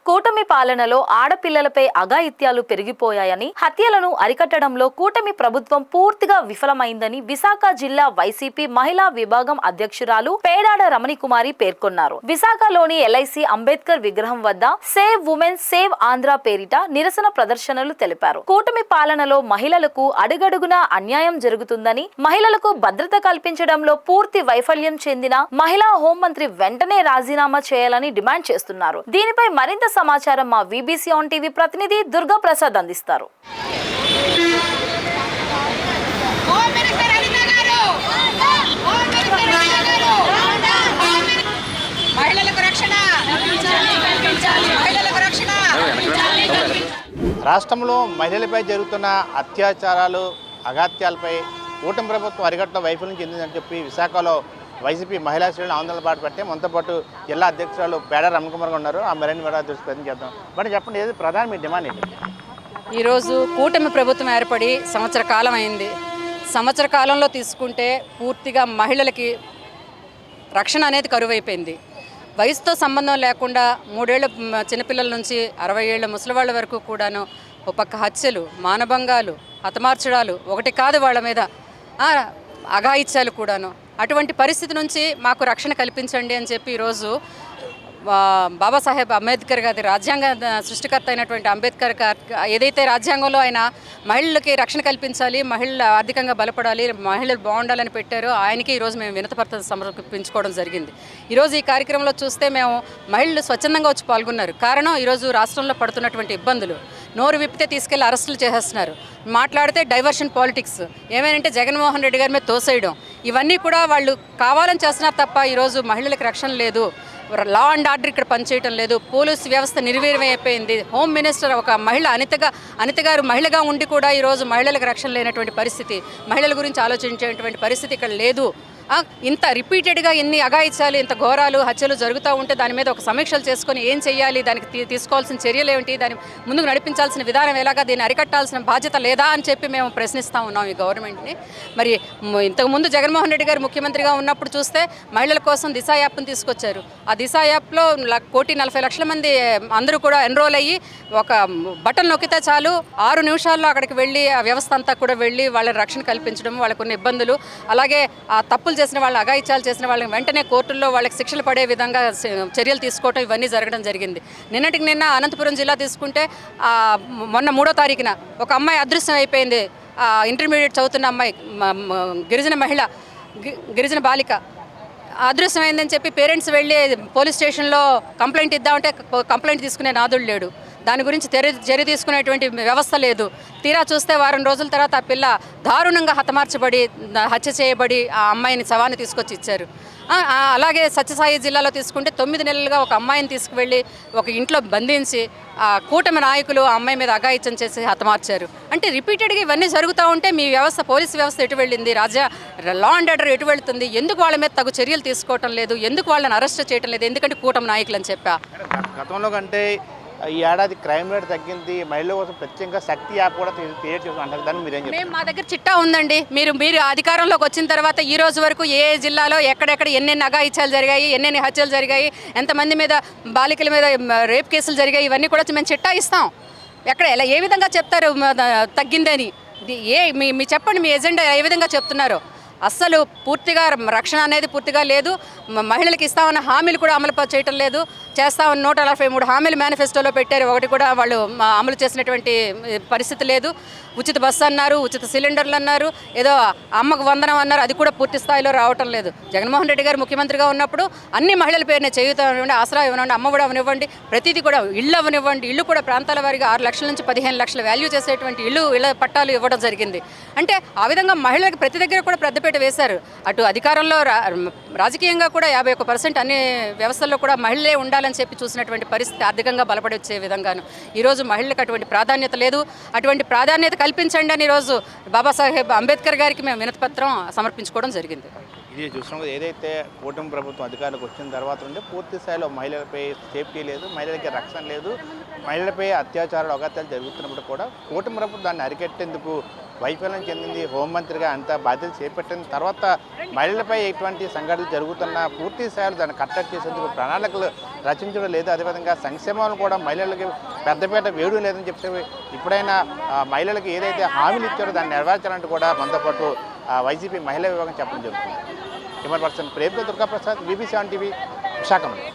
కూటమి పాలనలో ఆడపిల్లలపై అఘాయిత్యాలు పెరిగిపోయాయని, హత్యలను అరికట్టడంలో కూటమి ప్రభుత్వం పూర్తిగా విఫలమైందని విశాఖ జిల్లా వైసీపీ మహిళా విభాగం అధ్యక్షురాలు పేడాడ రమణికుమారి పేర్కొన్నారు. విశాఖలోని ఎల్ఐసి అంబేద్కర్ విగ్రహం వద్ద సేవ్ ఉమెన్ సేవ్ ఆంధ్ర పేరిట నిరసన ప్రదర్శనలు తెలిపారు. కూటమి పాలనలో మహిళలకు అడుగడుగునా అన్యాయం జరుగుతుందని, మహిళలకు భద్రత కల్పించడంలో పూర్తి వైఫల్యం చెందిన మహిళా హోంమంత్రి వెంటనే రాజీనామా చేయాలని డిమాండ్ చేస్తున్నారు. దీనిపై మరింత సమాచారం మా వీబీసీ ఆన్ టీవీ ప్రతినిధి దుర్గా ప్రసాద్ అందిస్తారు. రాష్ట్రంలో మహిళలపై జరుగుతున్న అత్యాచారాలు, అఘాత్యాలపై కూటమి ప్రభుత్వం అరికట్టడం వైఫల్యం చెందిందని చెప్పి విశాఖలో వైసీపీ మహిళా శ్రేణులు ఆందోళన బాట పట్టే మనతో పాటు జిల్లా అధ్యక్షురాలు పేడ రమణకుమార్ ఉన్నారు. ఆ మరిన్ని వివరాలు తెలిసి ప్రయత్నం చేద్దాం. బట్ చెప్పండి, ఏది ప్రధాన మీ డిమాండ్ ఏంటి? ఈరోజు కూటమి ప్రభుత్వం ఏర్పడి సంవత్సర కాలం అయింది. సంవత్సర కాలంలో తీసుకుంటే పూర్తిగా మహిళలకి రక్షణ అనేది కరువైపోయింది. వయసుతో సంబంధం లేకుండా 3 ఏళ్ల చిన్నపిల్లల నుంచి 60 ఏళ్ల ముసలివాళ్ళ వరకు కూడాను ఒక పక్క హత్యలు, మానభంగాలు, హతమార్చడాలు, ఒకటి కాదు వాళ్ళ మీద అఘాయిత్యాలు కూడాను. అటువంటి పరిస్థితి నుంచి మాకు రక్షణ కల్పించండి అని చెప్పి ఈరోజు బాబాసాహెబ్ అంబేద్కర్ గారి రాజ్యాంగ సృష్టికర్త అయినటువంటి అంబేద్కర్ ఏదైతే రాజ్యాంగంలో ఆయన మహిళలకి రక్షణ కల్పించాలి, మహిళలు ఆర్థికంగా బలపడాలి, మహిళలు బాగుండాలని పెట్టారో ఆయనకి ఈరోజు మేము వినతిపత్రం సమర్పించుకోవడం జరిగింది. ఈరోజు ఈ కార్యక్రమంలో చూస్తే మేము మహిళలు స్వచ్ఛందంగా వచ్చి పాల్గొన్నారు. కారణం ఈరోజు రాష్ట్రంలో పడుతున్నటువంటి ఇబ్బందులు. నోరు విప్పితే తీసుకెళ్లి అరెస్టులు చేసేస్తున్నారు, మాట్లాడితే డైవర్షన్ పాలిటిక్స్, ఏమేనంటే జగన్మోహన్ రెడ్డి గారి మీద తోసేయడం, ఇవన్నీ కూడా వాళ్ళు కావాలని చేస్తున్నారు తప్ప ఈరోజు మహిళలకు రక్షణ లేదు, లా అండ్ ఆర్డర్ ఇక్కడ పనిచేయటం లేదు, పోలీసు వ్యవస్థ నిర్వీర్యం అయిపోయింది. హోమ్ మినిస్టర్ ఒక మహిళ అనిత గారు మహిళగా ఉండి కూడా ఈరోజు మహిళలకు రక్షణ లేనటువంటి పరిస్థితి, మహిళల గురించి ఆలోచించేటువంటి పరిస్థితి ఇక్కడ లేదు. ఇంత రిపీటెడ్గా ఎన్ని అఘాయిత్యాలు, ఇంత ఘోరాలు, హత్యలు జరుగుతూ ఉంటే దాని మీద ఒక సమీక్షలు చేసుకొని ఏం చేయాలి, దానికి తీసుకోవాల్సిన చర్యలు ఏమిటి, దాన్ని ముందుకు నడిపించాల్సిన విధానం ఎలాగా, దీన్ని అరికట్టాల్సిన బాధ్యత లేదా అని చెప్పి మేము ప్రశ్నిస్తూ ఉన్నాం ఈ గవర్నమెంట్ని. మరి ఇంతకుముందు జగన్మోహన్ రెడ్డి గారు ముఖ్యమంత్రిగా ఉన్నప్పుడు చూస్తే మహిళల కోసం దిశ యాప్ని తీసుకొచ్చారు. ఆ దిశ యాప్లో 1,40,00,000 మంది అందరూ కూడా ఎన్రోల్ అయ్యి ఒక బటన్ నొక్కితే చాలు 6 నిమిషాల్లో అక్కడికి వెళ్ళి ఆ వ్యవస్థ అంతా కూడా వెళ్ళి వాళ్ళ రక్షణ కల్పించడం, వాళ్ళకున్న ఇబ్బందులు, అలాగే ఆ తప్పులు చేసిన వాళ్ళని, అఘాయిత్యాలు చేసిన వాళ్ళని వెంటనే కోర్టుల్లో వాళ్ళకి శిక్షలు పడే విధంగా చర్యలు తీసుకోవటం, ఇవన్నీ జరగడం జరిగింది. నిన్న అనంతపురం జిల్లా తీసుకుంటే మొన్న 3వ తారీఖున ఒక అమ్మాయి అదృశ్యం అయిపోయింది. ఇంటర్మీడియట్ చదువుతున్న అమ్మాయి, గిరిజన మహిళ, గిరిజన బాలిక అదృశ్యమైందని చెప్పి పేరెంట్స్ వెళ్ళి పోలీస్ స్టేషన్లో కంప్లైంట్ ఇద్దామంటే కంప్లైంట్ తీసుకునే నాదుడు లేడు, దాని గురించి చర్య తీసుకునేటువంటి వ్యవస్థ లేదు. తీరా చూస్తే వారం రోజుల తర్వాత ఆ పిల్ల దారుణంగా హతమార్చబడి, హత్య చేయబడి ఆ అమ్మాయిని శవాన్ని తీసుకొచ్చి ఇచ్చారు. అలాగే సత్యసాయి జిల్లాలో తీసుకుంటే 9 నెలలుగా ఒక అమ్మాయిని తీసుకువెళ్ళి ఒక ఇంట్లో బంధించి కూటమి నాయకులు ఆ అమ్మాయి మీద అఘాయిత్యం చేసి హతమార్చారు. అంటే రిపీటెడ్గా ఇవన్నీ జరుగుతూ ఉంటే మీ వ్యవస్థ, పోలీసు వ్యవస్థ ఎటు వెళ్ళింది, లా అండ్ ఆర్డర్ ఎటు వెళుతుంది, ఎందుకు వాళ్ళ మీద తగు చర్యలు తీసుకోవటం లేదు, ఎందుకు వాళ్ళని అరెస్ట్ చేయటం లేదు, ఎందుకంటే కూటమి నాయకులు అని చెప్పా. గతంలో కంటే ఈ ఏడాది క్రైమ్ రేట్ తగ్గింది, మహిళల కోసం ప్రత్యేకంగా శక్తి యాప్ కూడా క్రియేట్ చేస్తున్నారు. దాన్ని మీరేం చెప్తారు? మా దగ్గర చిట్టా ఉందండి. మీరు అధికారంలోకి వచ్చిన తర్వాత ఈ రోజు వరకు ఏ జిల్లాలో ఎక్కడెక్కడ ఎన్నెన్ని అఘాయిత్యాలు జరిగాయి, ఎన్నెన్ని హత్యలు జరిగాయి, ఎంతమంది మీద, బాలికల మీద రేప్ కేసులు జరిగాయి, ఇవన్నీ కూడా మేము చిట్టా ఇస్తాం. ఎక్కడ ఏ విధంగా చెప్తారు తగ్గిందని? మీ చెప్పండి, మీ ఎజెండా ఏ విధంగా చెప్తున్నారో. అస్సలు పూర్తిగా రక్షణ అనేది పూర్తిగా లేదు. మహిళలకు ఇస్తామన్న హామీలు కూడా అమలు చేయటం లేదు. చేస్తామని 143 హామీలు మేనిఫెస్టోలో పెట్టారు, ఒకటి కూడా వాళ్ళు అమలు చేసినటువంటి పరిస్థితి లేదు. ఉచిత బస్సు అన్నారు, ఉచిత సిలిండర్లు అన్నారు, ఏదో అమ్మకు వందనం అన్నారు, అది కూడా పూర్తి స్థాయిలో రావటం లేదు. జగన్మోహన్ రెడ్డి గారు ముఖ్యమంత్రిగా ఉన్నప్పుడు అన్ని మహిళల పేరునే చేయూత ఇవ్వండి, ఆసరా ఇవ్వనివ్వండి, అమ్మ కూడా అవనివ్వండి, ప్రతిదీ కూడా ఇళ్ళు అవనివ్వండి, ఇళ్ళు కూడా ప్రాంతాల వారిగా 6 లక్షల నుంచి 15 లక్షల వాల్యూ చేసేటువంటి ఇళ్ళ పట్టాలు ఇవ్వడం జరిగింది. అంటే ఆ విధంగా మహిళలకు ప్రతి దగ్గర కూడా పెద్దపేట వేశారు. అటు అధికారంలో రాజకీయంగా కూడా 51% అన్ని వ్యవస్థల్లో కూడా మహిళలే ఉండాలని చెప్పి చూసినటువంటి పరిస్థితి, ఆర్థికంగా బలపడి వచ్చే విధంగాను ఈరోజు మహిళలకు అటువంటి ప్రాధాన్యత లేదు. అటువంటి ప్రాధాన్యత కల్పించండి అని ఈరోజు బాబాసాహెబ్ అంబేద్కర్ గారికి మేము వినతిపత్రం సమర్పించుకోవడం జరిగింది. ఇది చూసినప్పుడు ఏదైతే కూటమి ప్రభుత్వం అధికారులకు వచ్చిన తర్వాత ఉంటే పూర్తి స్థాయిలో మహిళలపై సేఫ్టీ లేదు, మహిళలకి రక్షణ లేదు, మహిళలపై అత్యాచారాలు, అఘాత్యాలు జరుగుతున్నప్పుడు కూడా కూటమి ప్రభుత్వం దాన్ని అరికట్టేందుకు వైఫల్యం చెందింది. హోంమంత్రిగా అంత బాధ్యతలు చేపట్టిన తర్వాత మహిళలపై ఎటువంటి సంఘటనలు జరుగుతున్నా పూర్తి స్థాయిలో దాన్ని కట్టడి చేసేందుకు ప్రణాళికలు రచించడం లేదు. అదేవిధంగా సంక్షేమాలను కూడా మహిళలకి పెద్దపేట వేయడం లేదని చెప్పి ఇప్పుడైనా మహిళలకు ఏదైతే హామీలు ఇచ్చారో దాన్ని నెరవేర్చాలంటూ కూడా మనతో పాటు వైసీపీ మహిళా విభాగం చెప్పడం జరుగుతుంది. కెమెరా పర్సన్ ప్రేమ్తో దుర్గాప్రసాద్, BBC 7 టీవీ, విశాఖపట్నం.